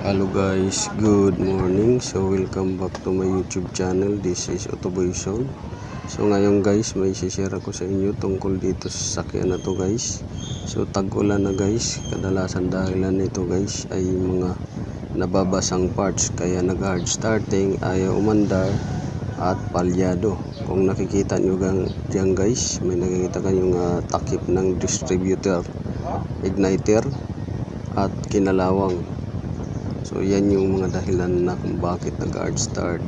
Hello guys, good morning. So welcome back to my YouTube channel. This is Otoboy Zone. So ngayon guys, may share ako sa inyo tungkol dito sa sakyan na to guys. So tag-ulan na guys, kadalasan dahilan nito guys ay mga nababasang parts, kaya nag-hard starting, ayaw umandar at palyado. Kung nakikita nyo dyan guys, may nakikita kayong takip ng distributor, igniter at kinalawang. So yan yung mga dahilan na kung bakit nag-hard start,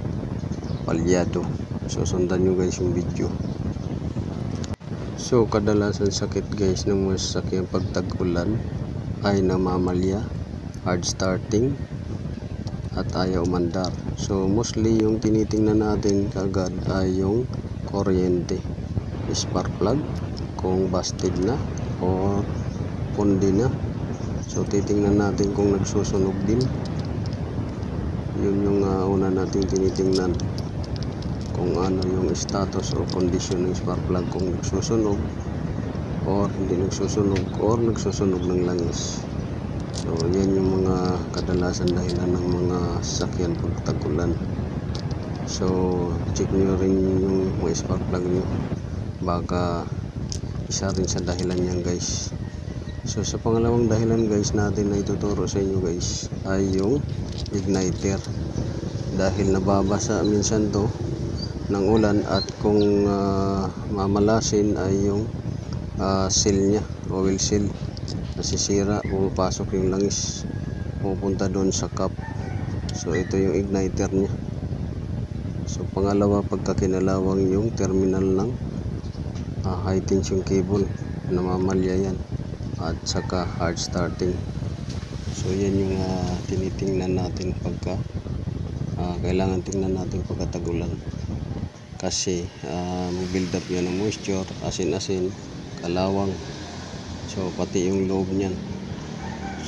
palyado. So sundan nyo guys yung video. So kadalasan sakit guys ng mga sasakyan pag tag-ulan ay namamalya, hard starting at ayaw umandar. So mostly yung tinitingnan natin kagad ay yung kuryente, spark plug, kung busted na o pundi na. So titingnan natin kung nagsusunog din. Yun yung una nating tinitingnan, kung ano yung status o condition ng spark plug, kung nagsusunog or hindi nagsusunog or nagsusunog ng langis. So yan yung mga kadalasan dahilan ng mga sasakyan pag tag-ulan. So check nyo rin yung mga spark plug nyo, baka isa rin sa dahilan yan guys. So sa pangalawang dahilan guys natin na ituturo sa inyo guys ay yung igniter, dahil nababasa minsan to ng ulan at kung mamalasin ay yung seal nya, oil seal, nasisira, pumapasok yung langis, pupunta doon sa cap. So ito yung igniter nya. So pangalawa, pagkakinalawang yung terminal ng high tension cable, namamalya yan, at saka hard starting. So yan yung tinitingnan natin pagka kailangan tingnan natin pagka tag-ulan, kasi mag-build up yan ng moisture, asin-asin, kalawang. So pati yung loob niyan.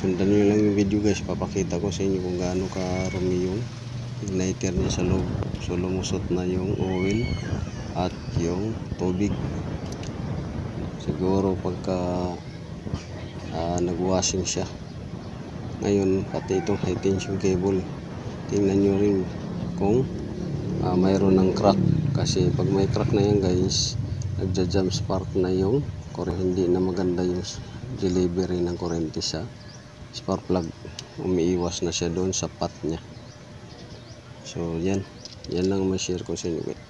Sundan nyo lang yung video guys, papakita ko sa inyo kung gaano karami yung igniter niya sa loob. So lumusot na yung oil at yung tubig. Siguro pagka nag-washing siya. Ngayon pati itong high tension cable, tingnan nyo rin kung mayroon ng crack, kasi pag may crack na yan guys, nagja-jump spark na yung hindi na maganda yung delivery ng kurente sa spark plug, umiiwas na siya doon sa path nya. So yan lang may share ko sa inyo guys.